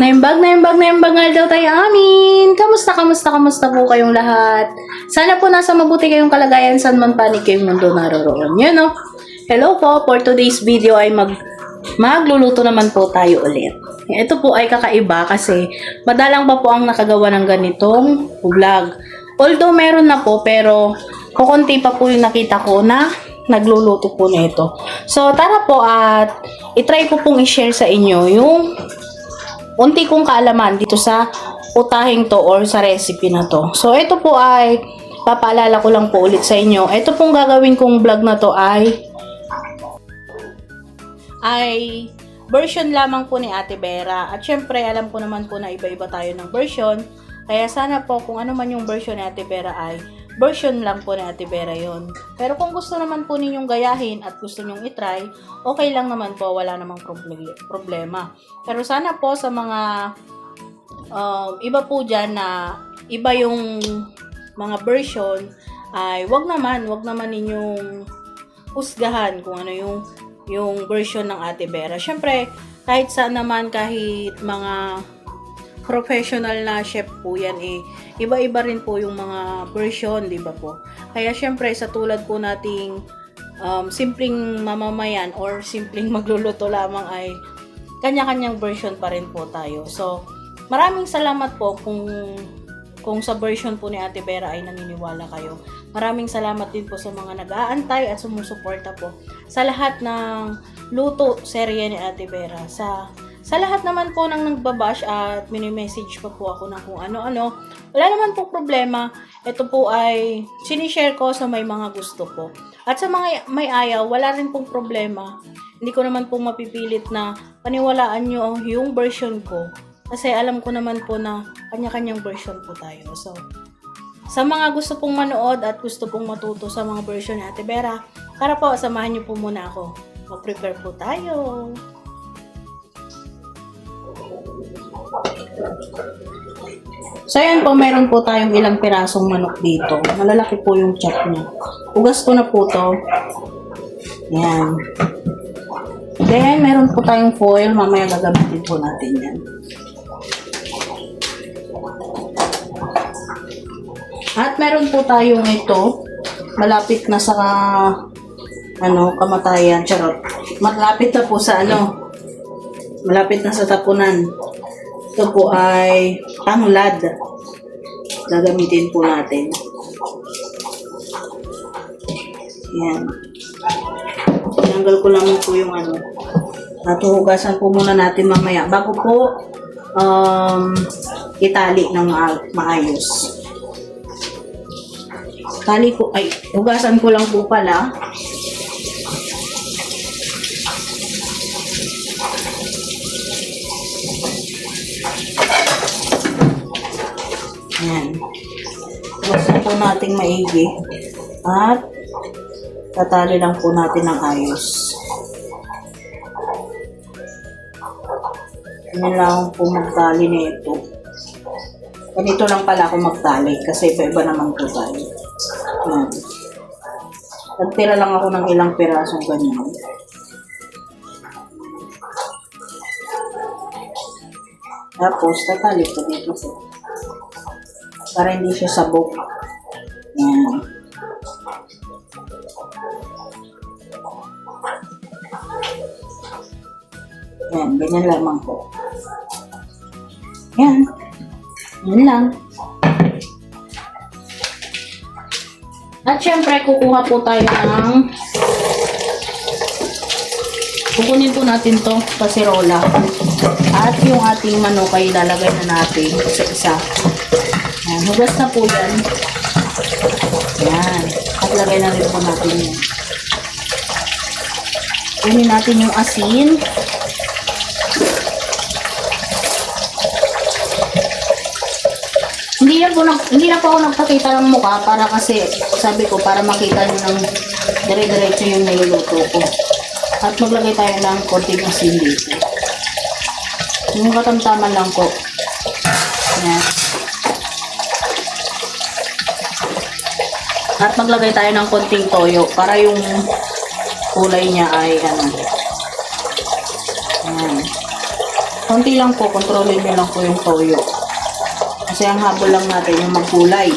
Naimbag nga daw tayo amin. Kamusta po kayong lahat? Sana po nasa mabuti kayong kalagayan saan man panig kayong mundo naroroon. Yun no? Hello po, for today's video ay magluluto naman po tayo ulit. Ito po ay kakaiba kasi madalang pa po ang nakagawa ng ganitong vlog. Although meron na po pero kukunti pa po yung nakita ko na nagluluto po na ito. So tara po at itry ko pong i-share sa inyo yung unti kong kaalaman dito sa utahing to or sa recipe na to. So, ito po ay, papaalala ko lang po ulit sa inyo. Ito pong gagawin kong vlog na to ay version lamang po ni Ate Vera. At syempre, alam ko naman po na iba-iba tayo ng version. Kaya sana po kung ano man yung version ni Ate Vera ay version lang po ni Ate Vera yon. Pero kung gusto naman po ninyong gayahin at gusto nyong itry, okay lang naman po, wala namang problema. Pero sana po sa mga iba po dyan na iba yung mga version, ay wag naman ninyong husgahan kung ano yung version ng Ate Vera. Syempre, kahit saan naman, kahit mga professional na chef po yan iba-iba rin po yung mga version, di ba po? Kaya syempre sa tulad po nating simpleng mamamayan or simpleng magluluto lamang ay kanya-kanyang version pa rin po tayo. So, maraming salamat po kung sa version po ni Ate Vera ay naniniwala kayo. Maraming salamat din po sa mga nag-aantay at sumusuporta po sa lahat ng luto serye ni Ate Vera. Sa lahat naman po nang nagbabash at mini-message pa po ako ng kung ano-ano, wala naman po problema. Ito po ay sinishare ko sa may mga gusto po. At sa mga may ayaw, wala rin pong problema. Hindi ko naman po mapipilit na paniwalaan nyo yung version ko. Kasi alam ko naman po na kanya-kanyang version po tayo. So, sa mga gusto pong manood at gusto pong matuto sa mga version ni Ate Vera, tara po, samahan nyo po muna ako. Mag-prepare po tayo. So, ayan po, meron po tayong ilang pirasong manok dito. Malalaki po yung chop niya. Ugas ko na po to. Ayan. Then, meron po tayong foil. Mamaya gagamitin po natin yan. At meron po tayong ito. Malapit na sa kamatayan. Charot. Malapit na po sa malapit na sa tapunan. Ito po ay tanglad. Gagamitin po natin. Yan. Tinanggal ko lang po yung Natuhugasan po muna natin mamaya. Bago po itali ng maayos. Hugasan ko lang po pala. Ayan. Hugasan po natin maigi. At tatali lang po natin ng ayos. Ganyan lang po magtali nito. Ganito lang pala ako magtali kasi iba-iba naman po tayo. Ayan. Nagtira lang ako ng ilang pirasong ganyan. Tapos, tatali ko dito para hindi siya sabog. Ayan. Ayan, ganyan lamang po. Ayan. Yan lang. At syempre, kukuha po tayo kukunin po natin to kasirola. At yung ating manok ay lalagay na natin isa-isa. Ayan, hugas na po yan. Ayan. At lagay na rin po natin yan. Kunin natin yung asin. Hindi na po ako nagpakita ng mukha para kasi sabi ko para makita nyo ng dire-diretso yung niluluto ko. At maglagay tayo ng konting asin dito. Yung katamtaman lang po. Ayan. At maglagay tayo ng konting toyo para yung kulay niya ay Ayan. Konti lang po, kontrolin nyo lang po yung toyo. Kasi ang habol lang natin yung magkulay.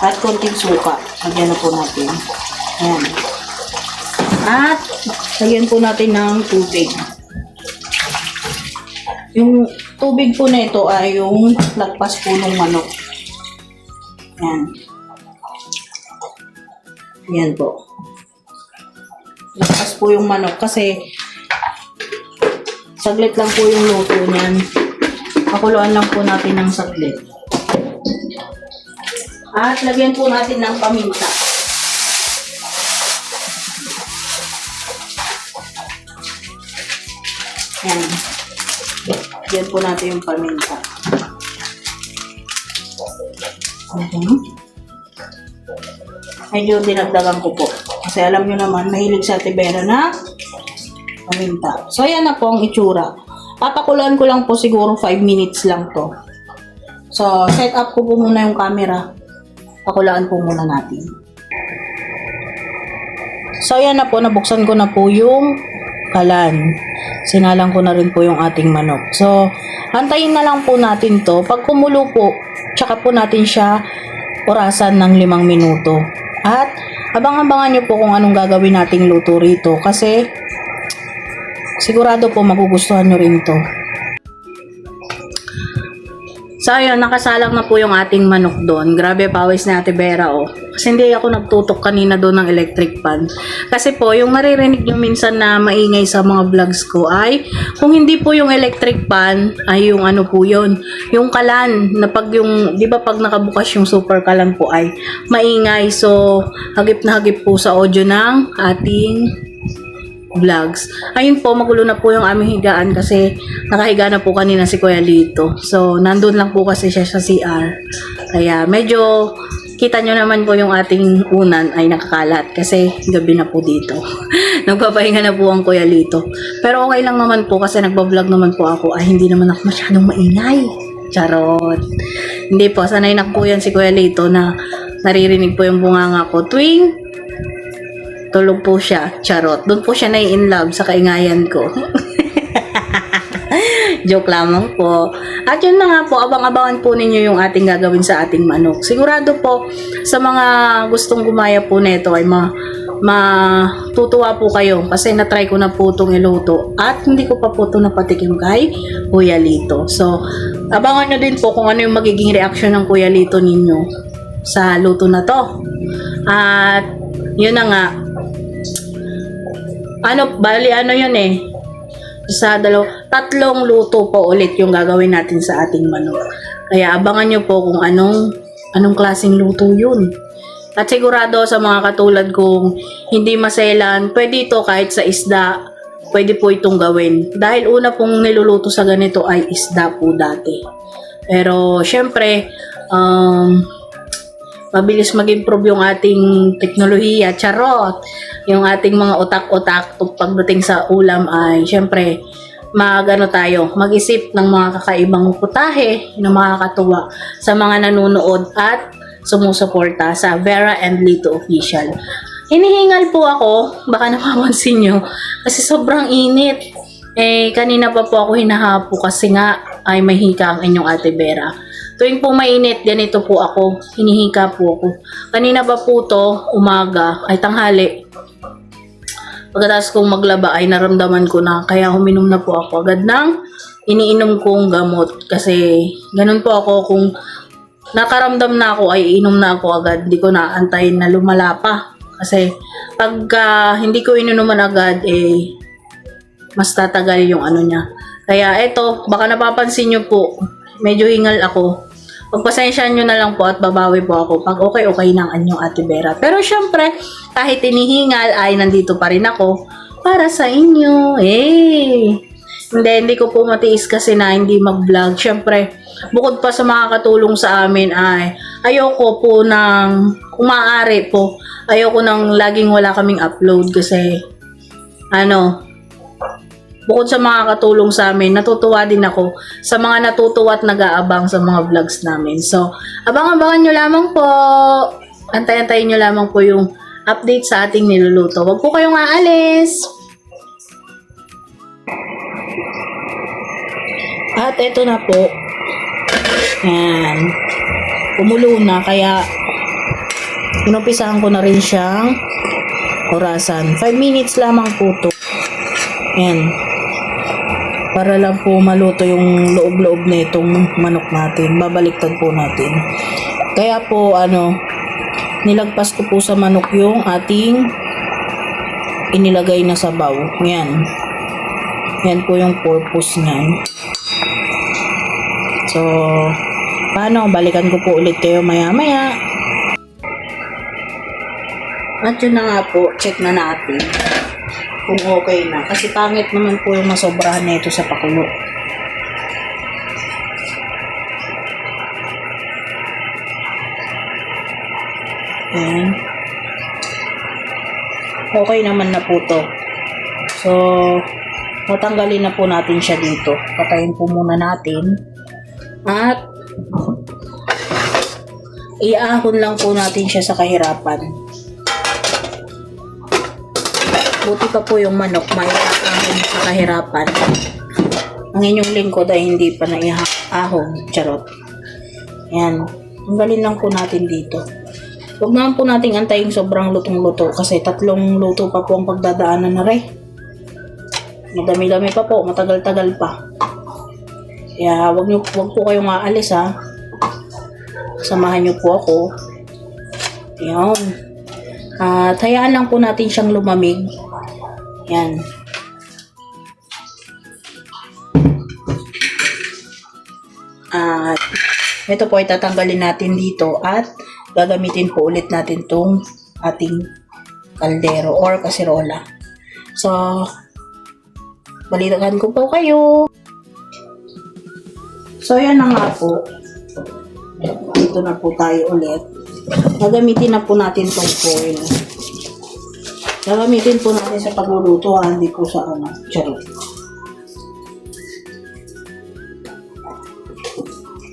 At konting suka. Lagyan na po natin. Ayan. At lagyan po natin ng tubig. Yung tubig po na ito ay yung lagpas po ng manok. Ayan. Ayan po. Lagpas po yung manok kasi saglit lang po yung luto niyan. Pakuluan lang po natin ng saglit. At lagyan po natin ng paminta. Ayan. Lagyan po natin yung paminta. Medyo dinagdagan ko po. Kasi alam nyo naman, mahilig sa Ate Vera na paminta. So, ayan na po ang itsura. Papakuloan ko lang po siguro 5 minutes lang to. So, set up ko po muna yung camera. Pakulaan po muna natin. So, ayan na po. Nabuksan ko na po yung kalan. Sinalang ko na rin po yung ating manok. So, antayin na lang po natin to. Pag kumulo po, tsaka po natin siya orasan ng 5 minuto. At, abang-abangan nyo po kung anong gagawin nating luto rito. Kasi, sigurado po magugustuhan nyo rin to. So, ayun, nakasalang na po yung ating manok doon. Grabe, pawis na Ate Vera, oh. Kasi hindi ako nagtutok kanina doon ng electric pan. Kasi po, yung naririnig nyo minsan na maingay sa mga vlogs ko ay, kung hindi po yung electric pan, ay yung ano po yun, yung kalan, na pag yung, di ba pag nakabukas yung super kalan po ay maingay. So, hagip na hagip po sa audio ng ating vlogs. Ayun po, magulo na po yung aming higaan kasi nakahiga na po kanina si Kuya Lito. So, nandun lang po kasi siya sa CR. Kaya medyo kita nyo naman po yung ating unan ay nakakalat kasi gabi na po dito. Nagpapahinga na po ang Kuya Lito. Pero okay lang naman po kasi nagbablog naman po ako ay hindi naman ako masyadong maingay. Charot. Hindi po, sanay na po yan si Kuya Lito na naririnig po yung bunganga ko tuwing tulog po siya. Charot. Doon po siya nai-inlove sa kaingayan ko. Joke lamang po. At yun na nga po, abang-abangan po ninyo yung ating gagawin sa ating manok. Sigurado po, sa mga gustong gumaya po nito ay matutuwa po kayo kasi na-try ko na po itong iluto at hindi ko pa po ito napatikim kay Kuya Lito. So, abangan nyo din po kung ano yung magiging reaction ng Kuya Lito ninyo sa luto na to. At yun na nga, bali yun eh. Tatlong luto po ulit yung gagawin natin sa ating manok. Kaya abangan nyo po kung anong klaseng luto yun. At sigurado sa mga katulad kong hindi maselan, pwede ito kahit sa isda, pwede po itong gawin. Dahil una pong niluluto sa ganito ay isda po dati. Pero syempre, mabilis mag-improve yung ating teknolohiya, charot. Yung ating mga utak-utak pagdating sa ulam ay syempre mag-isip ng mga kakaibang putahe na makakatuwa sa mga nanonood at sumusuporta sa Vera and Lito Official. Hinihingal po ako, baka napapansin nyo, kasi sobrang init. Kanina pa po ako hinahapo kasi nga ay may hika ang inyong Ate Vera. Tuwing po mainit, ganito po ako. Hinihika po ako. Kanina pa po to, umaga, ay tanghali. Pagkatapos kong maglaba ay naramdaman ko na. Kaya huminom na po ako agad ng iniinom kong gamot. Kasi ganun po ako, kung nakaramdam na ako ay inom na ako agad. Hindi ko na antayin na lumala pa. Kasi pagka hindi ko inunuman agad, mas tatagal yung ano niya. Kaya eto, baka napapansin nyo po, medyo hingal ako. Pagpasensyahan nyo na lang po at babawi po ako pag okay na ang anyong Ate Vera. Pero syempre, kahit inihingal ay nandito pa rin ako para sa inyo. Hindi ko po matiis kasi na hindi mag-vlog. Syempre, bukod pa sa makakatulong sa amin ay ayoko po ng umaari po. Ayoko nang laging wala kaming upload kasi bukod sa mga katulong sa amin, natutuwa din ako sa mga natutuwa at nag-aabang sa mga vlogs namin. So, abang-abangan nyo lamang po. Antay-antayin nyo lamang po yung update sa ating niluluto. Huwag po kayong aalis! At ito na po. Yan. Kumulo na, kaya inumpisahan ko na rin siyang orasan. 5 minutes lamang po to. Yan. Para lang po maluto yung loob-loob na itong manok natin. Babaliktad po natin. Kaya po, nilagpas ko po sa manok yung ating inilagay na sabaw. Yan. Yan po yung purpose niyan. So, paano? Balikan ko po ulit kayo maya-maya. At yun na nga po, check na natin kung okay na. Kasi pangit naman po yung masobrahan na ito sa pakulo. Ayan. Okay naman na po to. So, tatanggalin na po natin siya dito. Patayin po muna natin. At, iahon lang po natin siya sa kahirapan. Buti pa po yung manok, may ahon sa kahirapan. Ang inyong lingkod ay hindi pa naiahon. Charot. Yan. Tanggalin lang po natin dito. Huwag naman po nating antayin sobrang lutong-luto kasi 3 luto pa po ang pagdadaanan na rin. Madami-dami pa po, matagal-tagal pa. Kaya wag po kayong aalis ha. Samahan niyo po ako. Yan. At hayaan lang po natin siyang lumamig. Yan. At ito po ay tatanggalin natin dito at gagamitin po ulit natin tong ating kaldero or kasirola. So, balikan ko po kayo. So, yan na nga po. Dito na po tayo ulit. Gagamitin na po natin tong foil. Gagamitin po natin sa pagluluto, hindi po sa charot.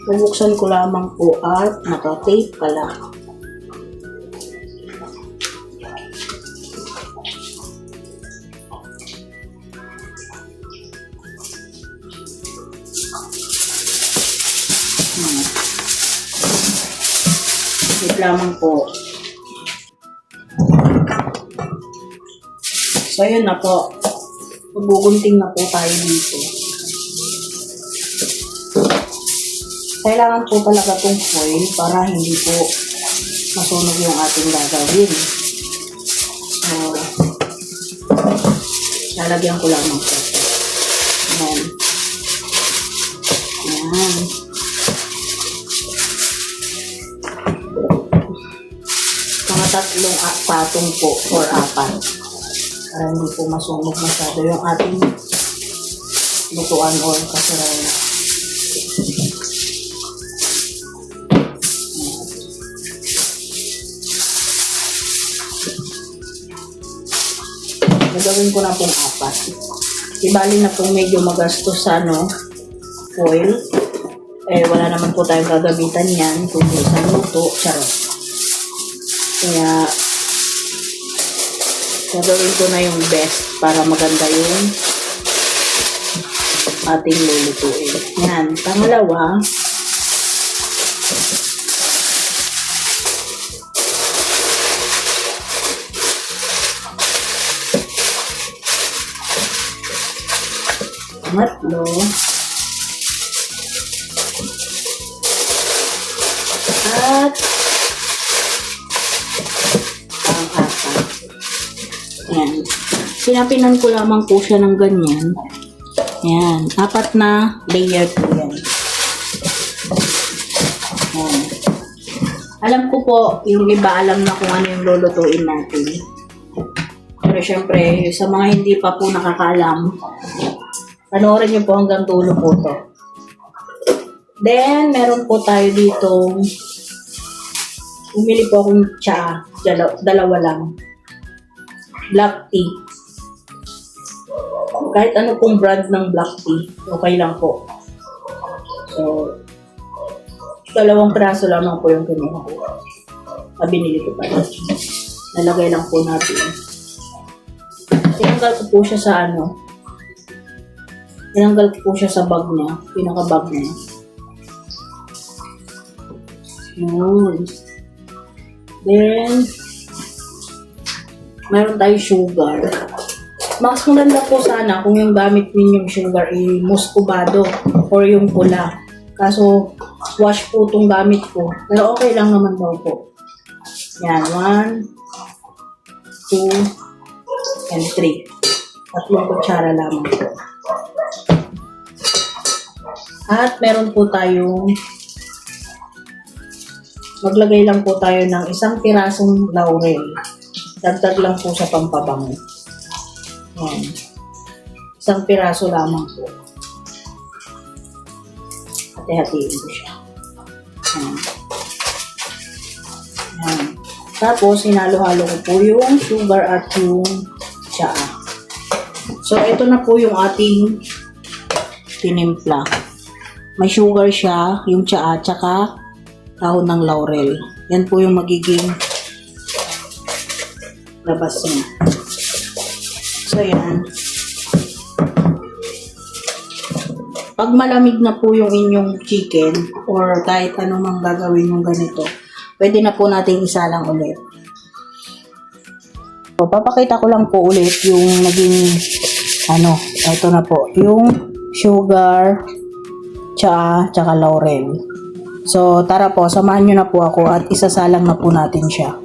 Bubuksan ko lamang po at naka-tape pala. Tape lamang po. So, yun na po. Magbugunting na po tayo dito. Kailangan po talaga itong foil para hindi po masunog yung ating gagawin. So, lalagyan ko lamang po. Ayan. Ayan. Mga 3 patong po or 4. Para hindi po masunog masyado yung ating lutuan or kasirala. Nagawin ko na pong 4. Ibali na pong medyo magastos sa foil. Wala naman po tayong gagamitan yan kundi sa luto. Charot. Kaya, gagawin ko na yung best para maganda yung ating lulutuin. Yan. Pangalawa, pangatlo, at pang-apat. Yan. Sinapinan ko lamang po siya ng ganyan. Yan. 4 na layer po yan. Yan. Alam ko po, yung iba alam na kung ano yung lulutuin natin. Pero syempre, sa mga hindi pa po nakakaalam, panoorin niyo po hanggang dulo po to. Then, meron po tayo dito, umili po akong tsaa, 2 lang. Black tea. Kahit ano pong brand ng black tea, okay lang po. So, 2 piraso lamang po yung kinuha ko. Binili ko pa. Lalagay lang po natin. Tinanggal ko po siya sa ano. Tinanggal ko po siya sa bag niya. Pinaka-bag niya. Yun. Then, meron tayong sugar. Mas maganda po sana kung yung gamit ninyong sugar ay muscovado or yung pula. Kaso, wash po itong gamit ko. Pero okay lang naman daw po. Yan, 1, 2, and 3. Tatlong kutsara lamang po. At meron po tayong maglagay lang po tayo ng isang pirasong laurel. Dagdag lang po sa pampabango. Yan. Isang piraso lamang po. Hati-hatiin ko siya. Yan. Yan. Tapos, hinalo-halo ko po yung sugar at yung tsaa. So, ito na po yung ating tinimpla. May sugar siya, yung tsaa, tsaka dahon ng laurel. Yan po yung magiging labas niya. So, yan. Pag malamig na po yung inyong chicken or kahit anong gagawin yung ganito, pwede na po natin isalang ulit. So, papakita ko lang po ulit yung naging ito na po, yung sugar, tsaka laurel. So, tara po, samahan nyo na po ako at isasalang na po natin siya.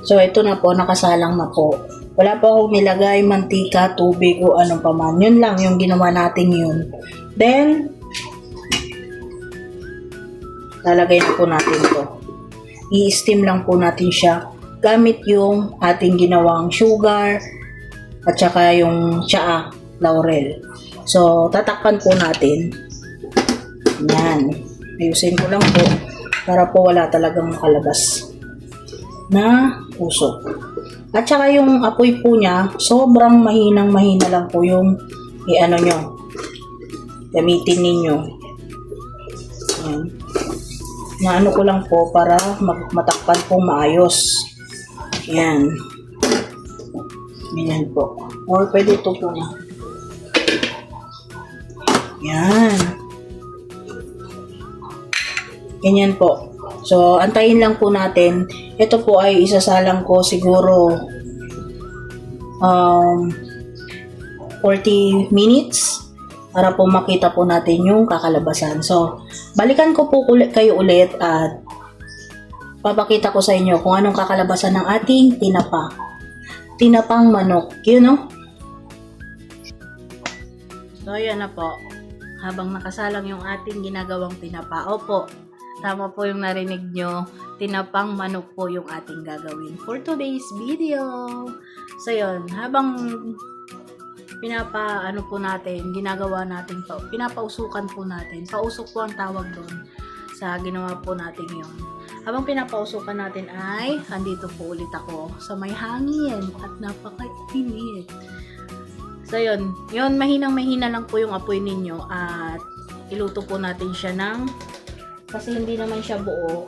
So, ito na po, nakasalang na po. Wala po akong nilagay, mantika, tubig o anong paman. Yun lang yung ginawa natin yun. Then, lalagay na po natin to. I-steam lang po natin siya gamit yung ating ginawang sugar at saka yung tsaa, laurel. So, tatakpan po natin. Yan. Ayusin ko lang po para po wala talagang makalabas na usok. At saka yung apoy po niya, sobrang mahina lang po yung nyo. Gamitin ninyo. Yan. Na ko lang po para matakpan po maayos. Yan. Ganyan po. Or pwede ito po na. Yan. Ganyan po. So, antayin lang po natin. Ito po ay isasalang ko siguro 40 minutes para po makita po natin yung kakalabasan. So, balikan ko po kayo ulit at papakita ko sa inyo kung anong kakalabasan ng ating tinapa. Tinapang manok. You know? So, ayan na po. Habang nakasalang yung ating ginagawang tinapa. Opo. Tama po yung narinig nyo. Tinapang manok po yung ating gagawin for today's video. So yun, habang ginagawa natin po, pinapausukan po natin. Pausok po ang tawag doon sa ginawa po natin yun. Habang pinapausukan natin ay, andito po ulit ako sa may hangin at napaka-init. So yun, mahinang-mahina lang po yung apoy ninyo at iluto po natin siya kasi hindi naman siya buo,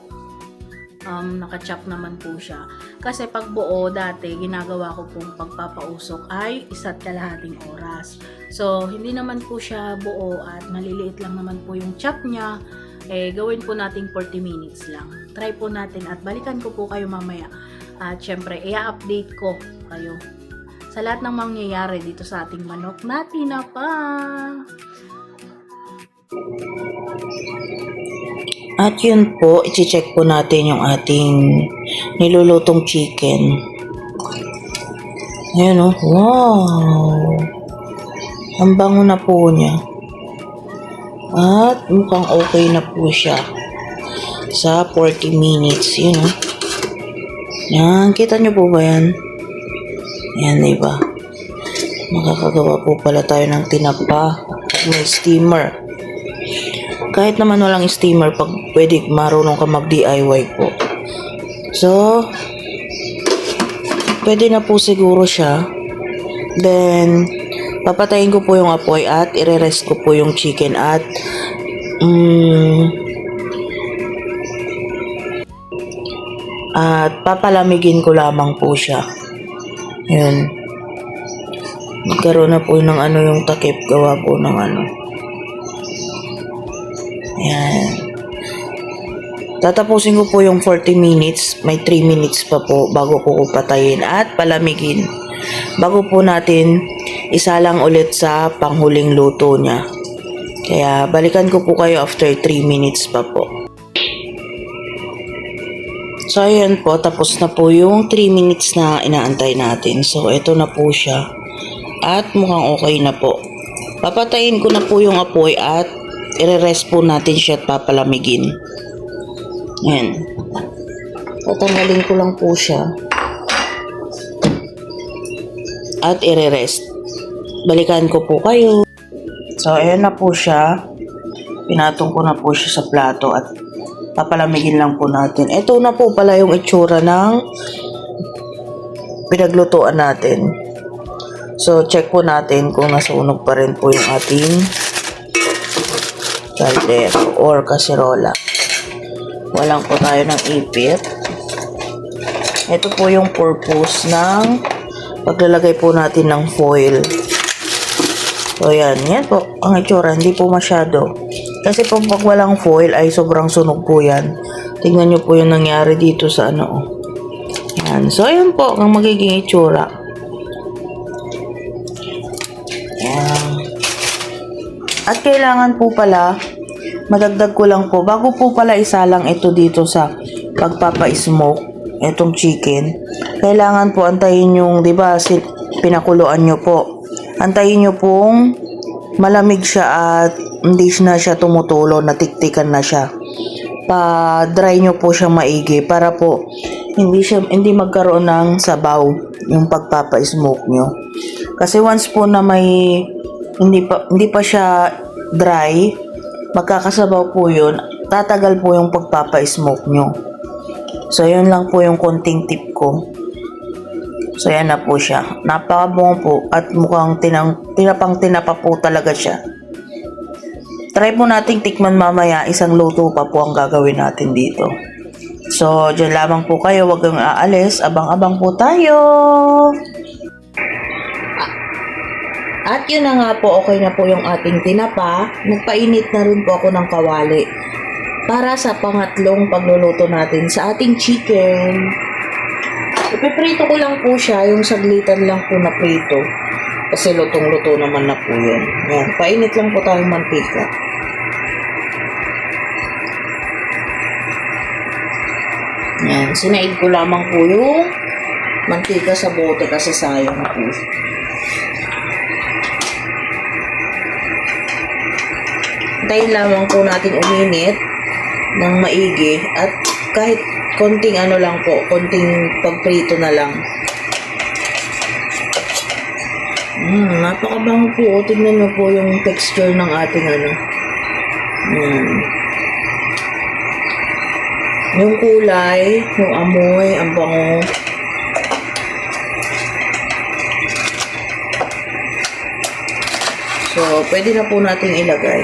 naka-chop naman po siya. Kasi pag buo, dati, ginagawa ko pong pagpapausok ay 1.5 oras. So, hindi naman po siya buo at maliliit lang naman po yung chop niya. Gawin po natin 40 minutes lang. Try po natin at balikan ko po kayo mamaya. At syempre, i-update ko kayo sa lahat ng mangyayari dito sa ating manok na tinapa. At yun po, i-check po natin yung ating nilulutong chicken. Ayan o. Wow! Ang bango na po niya. At mukhang okay na po siya. Sa 40 minutes. Yun o. Yan. Kita nyo po ba yan? Yan, diba? Makakagawa po pala tayo ng tinapa. May steamer. Kahit naman walang steamer, pag pwede marunong ka mag-DIY po. So, pwede na po siguro siya. Then, papatayin ko po yung apoy at ire-rest ko po yung chicken at At papalamigin ko lamang po siya. Yun. Magkaroon na po ng yung takip gawa po ng Ayan. Tatapusin ko po yung 40 minutes. May 3 minutes pa po bago ko patayin at palamigin. Bago po natin isalang ulit sa panghuling luto niya. Kaya balikan ko po kayo after 3 minutes pa po. So, ayan po. Tapos na po yung 3 minutes na inaantay natin. So, ito na po siya. At mukhang okay na po. Papatayin ko na po yung apoy at i-rest po natin siya at papalamigin. Ayan. Tatanggalin ko lang po siya. At i-rest. Balikan ko po kayo. So, ayan na po siya. Pinatong ko na po siya sa plato at papalamigin lang po natin. Ito na po pala yung itsura ng pinaglutuan natin. So, check po natin kung nasunog pa rin po yung ating kaldero or kaserola. Walang po tayo ng ipit. Ito po yung purpose ng paglalagay po natin ng foil. So, yan. Yan po ang itsura. Hindi po masyado. Kasi po pag walang foil ay sobrang sunog po yan. Tingnan nyo po yung nangyari dito sa Yan. So, ayan po ang magiging itsura. Yan. At kailangan po pala, madagdag ko lang po, bago po pala isalang ito dito sa pagpapa-smoke, itong chicken, kailangan po antayin yung, di ba, pinakuluan nyo po. Antayin nyo pong malamig siya at hindi na siya tumutulo, natiktikan na siya. Pa-dry nyo po siya maigi para po hindi magkaroon ng sabaw yung pagpapa-smoke nyo. Kasi once po na may hindi pa siya dry, magkakasabaw po yun, tatagal po yung pagpapa-smoke nyo. So, yun lang po yung konting tip ko. So, yan na po siya. Napakabungo po at mukhang tinapa po talaga siya. Try po nating tikman mamaya. Isang luto pa po ang gagawin natin dito. So, dyan lamang po kayo. Huwag kang aalis. Abang-abang po tayo. At yun na nga po, okay na po yung ating tinapa. Nagpainit na rin po ako ng kawali para sa pangatlong pagluluto natin sa ating chicken. Ipiprito ko lang po siya, yung saglitan lang po na prito. Kasi lutong-luto naman na po yun. Yan, painit lang po tayong mantika. Yan, sinaid ko lamang po yung mantika sa bote kasi sayang po. Hintayin lamang po natin uminit ng maigi at kahit konting lang po, konting pagprito na lang. Napakabango po. Tignan nyo po yung texture ng ating yung kulay, yung amoy, ang bango. So, pwede na po natin ilagay.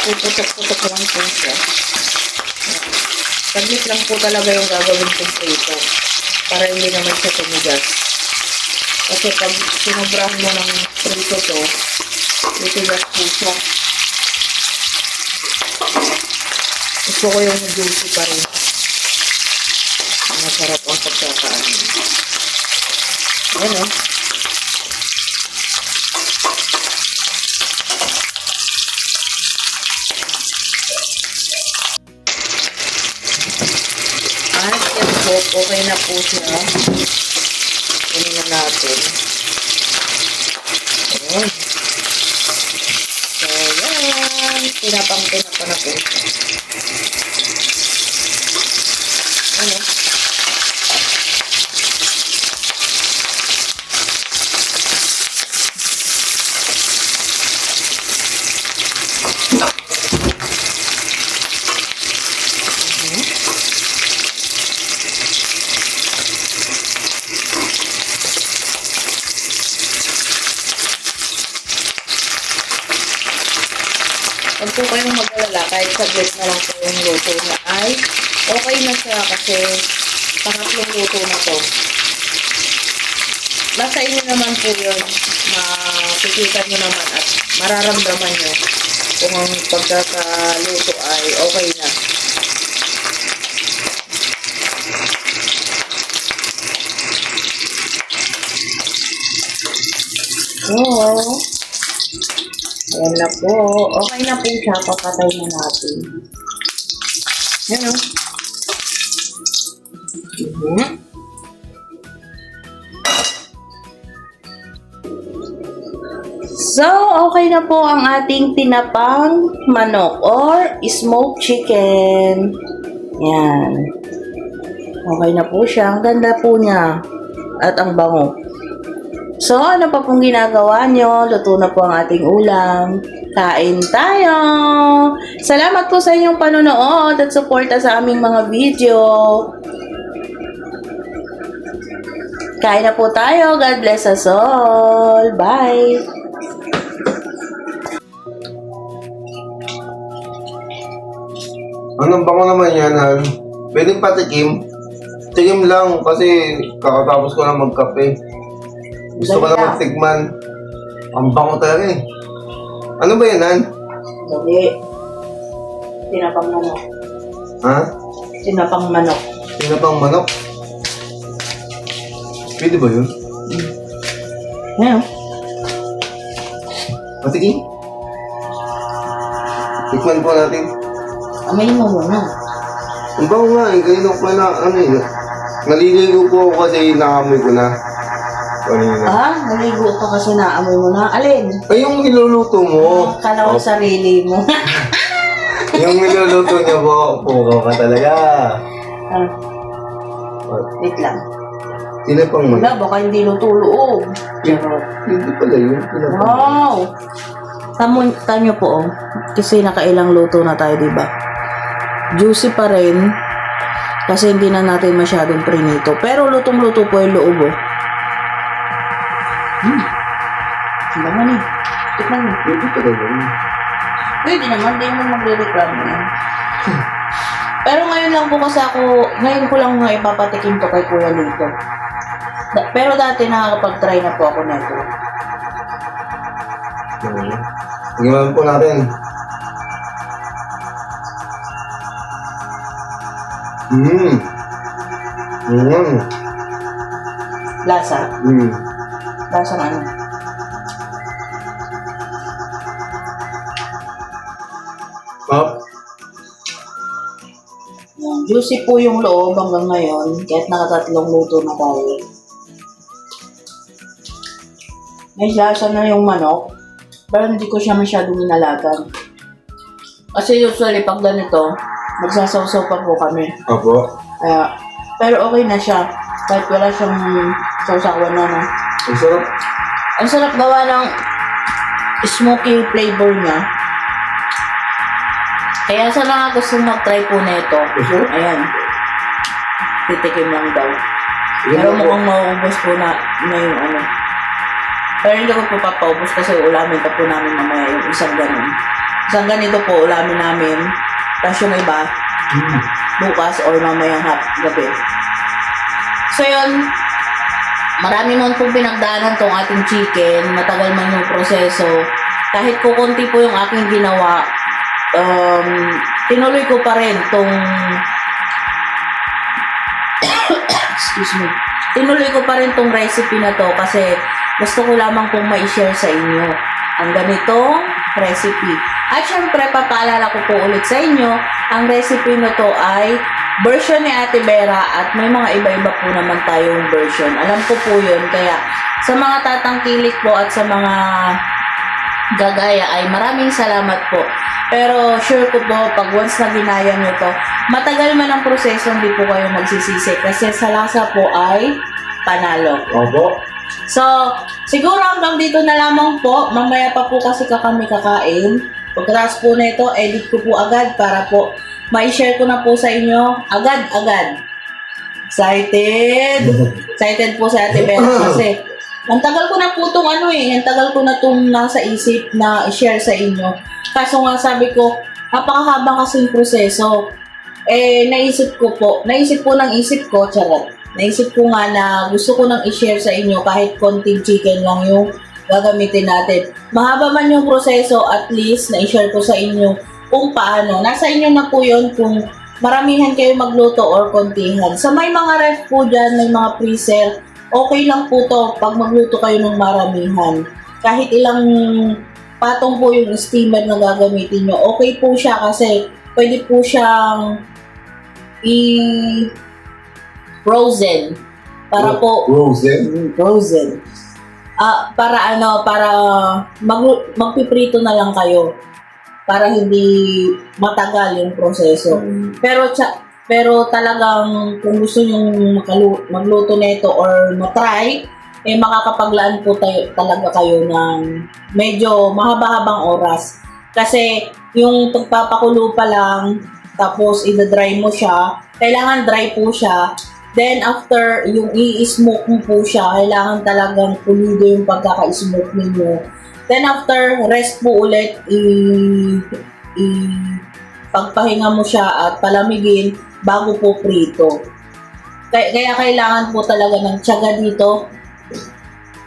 Puputok-putok lang po siya. Saglit lang po talaga yung gagawin kong prito para hindi naman siya tumigas. Kasi pag sinobrahan mo ng prito to, titigas po siya. Gusto ko yung juicy pa rin. Masarap ang pagkakaan. Ayan o. Okay na po siya. Kunin na natin. Ayan. So, yan. Tinapang-tinapa na po siya. Ano? po kayong mag-alala, kahit saglit na lang po yung luto niya ay okay na siya kasi pangatlong luto na to. Nasa inyo naman po yun, makikita nyo naman at mararamdaman nyo kung ang pagkakaluto ay okay na. So, ayan na po. Okay na po siya. Papatay na natin. Yan o. So, okay na po ang ating tinapang manok or smoked chicken. Yan. Okay na po siya. Ang ganda po niya. At ang bango. So, ano pa pong ginagawa nyo? Luto na po ang ating ulam. Kain tayo! Salamat po sa inyong panonood at suporta sa aming mga video. Kain na po tayo. God bless us all. Bye! Anong bango naman yan, Han? Pwedeng patikim? Tikim lang kasi kakatapos ko lang magkape. Gusto ko Dali na lang. magtikman. Ang bango talaga eh. Ano ba yan, Han? Dali. Tinapang manok. Ha? Tinapang manok. Tinapang manok? Pwede ba yun? Ngayon. Patikim? Tikman po natin. Amayin mo muna. Ang bango nga eh. Kanina ko pa na, ano eh. Naliligo po ako kasi naamoy ko na. Kanina. Ah, naligo ka kasi naamoy mo na. Alin? Ay, yung niluluto mo. Kala ko sarili mo. Yung niluluto niya po. Pukaw ka talaga. Ah, wait lang. Tinapang manok. Wala, baka hindi luto-loob. Hindi pala yun. Tinapang manok. Wow! Tanyo po, oh. Kasi nakailang luto na tayo, diba? Juicy pa rin. Kasi hindi na natin masyadong prinito. Pero lutong-luto po yung loob, oh. Ang bango ni. Tikman mo. Hindi talaga yun. Pwede naman, hindi mo magre-reklamo yan. Pero ngayon lang po kasi ngayon ko lang nga ipapatikim to kay Kuya Lito. Pero dati nakakapag-try na po ako nito. Tingnan po natin. Lasa. Lasa ng ano? Up. Juicy po yung loob hanggang ngayon. Kahit nakatatlong luto na tayo. May lasa na yung manok. Pero hindi ko siya masyadong inalagan. Kasi usually pag ganito, magsasawsaw pa po kami. Apo. Pero okay na siya. Kahit wala siyang sawsawan na. No? Ang sarap. Ang sarap gawa ng smoky flavor niya. Kaya sa mga gusto mag-try po na ito, ayan, titikim lang daw. Pero mukhang mauubos po na yung ano. Pero hindi ko po papaubos kasi ulamin pa po namin mamaya yung isang ganun. Isang ganito po ulamin namin. Tapos yung iba, bukas or mamayang gabi. So yun, marami man pong pinagdaanan tong ating chicken. Matagal man yung proseso. Kahit kukunti po yung aking ginawa, tinuloy ko pa rin tong excuse me. Tinuloy ko pa rin tong recipe na to kasi gusto ko lamang pong ma-share sa inyo ang ganitong recipe. At syempre, papaalala ko po ulit sa inyo, ang recipe na to ay version ni Ate Vera at may mga iba-iba po naman tayong version. Alam ko po yun, kaya sa mga tatangkilik po at sa mga gagaya ay maraming salamat po. Pero sure ko po, pag once na ginaya nyo to, matagal man ang proseso, hindi po kayo magsisisi kasi sa lasa po ay panalo. Opo. So, siguro hanggang dito na lamang po. Mamaya pa po kasi kami kakain. Pagkatapos po na ito, edit ko po agad para po ma-share ko na po sa inyo agad-agad. Excited! Excited po sa Ate Bella kasi Ang tagal ko na po itong ang tagal ko na itong nasa isip na i-share sa inyo. Kaso nga sabi ko, napakahabang kasing proseso. Naisip ko, charot. Naisip ko nga na gusto ko nang i-share sa inyo kahit konting chicken lang yung gagamitin natin. Mahaba man yung proseso, at least na-share ko sa inyo kung paano. Nasa inyo na po yun kung maramihan kayo magluto or kontihan. Sa may mga ref po dyan, may mga freezer, okay lang po to pag magluto kayo ng maramihan. Kahit ilang patong po yung steamer na gagamitin nyo, okay po siya kasi pwede po siyang frozen para po frozen. Para magpiprito na lang kayo para hindi matagal yung proseso. Pero talagang kung gusto niyo magluto nito or matry, makakapaglaan po talaga kayo ng medyo mahaba-habang oras. Kasi yung pagpapakulo pa lang, tapos i-dry mo siya, kailangan dry po siya. Then after yung i-smoke mo po siya, kailangan talagang pulido yung pagkaka-smoke ninyo. Then after, rest po ulit, pagpahinga mo siya at palamigin bago po prito. Kaya kailangan po talaga ng tiyaga dito.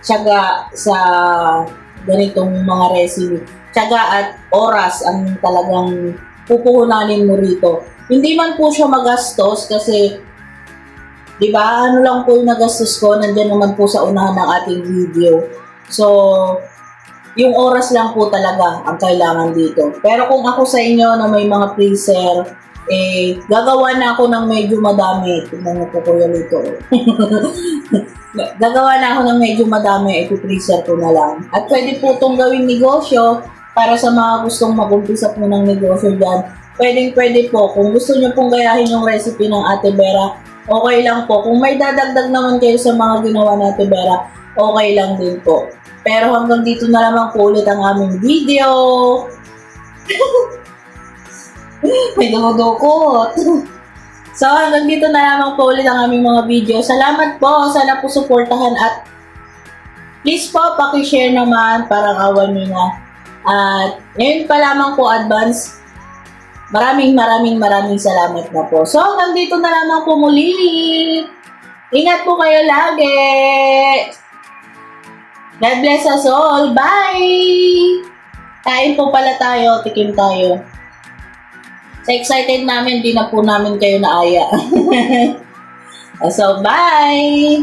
Tiyaga sa ganitong mga recipe. Tiyaga at oras ang talagang pupuhunanin mo rito. Hindi man po siya magastos kasi, di ba, ano lang po yung nagastos ko, nandiyan naman po sa unahan ng ating video. So, yung oras lang po talaga ang kailangan dito. Pero kung ako sa inyo na may mga freezer, gagawa na ako ng medyo madami. Tignan mo po kuya nito. Gagawa na ako ng medyo madami, freezer ko na lang. At pwede po itong gawing negosyo para sa mga gustong mag-umpisa po ng negosyo dyan. Pwede po. Kung gusto nyo pong gayahin yung recipe ng Ate Vera, okay lang po. Kung may dadagdag naman kayo sa mga ginawa ng Ate Vera, okay lang din po. Pero hanggang dito na lamang po ulit ang aming video. May dumudukot. So hanggang dito na lamang po ulit ang aming mga video. Salamat po. Sana po supportahan at please po paki-share naman, parang awan nyo na. At ngayon pa lamang po advance. Maraming salamat na po. So hanggang dito na lamang po muli. Ingat po kayo lagi. God bless us all. Bye! Kain po pala tayo. Tikim tayo. So excited namin. Di na po namin kayo naaya. So bye!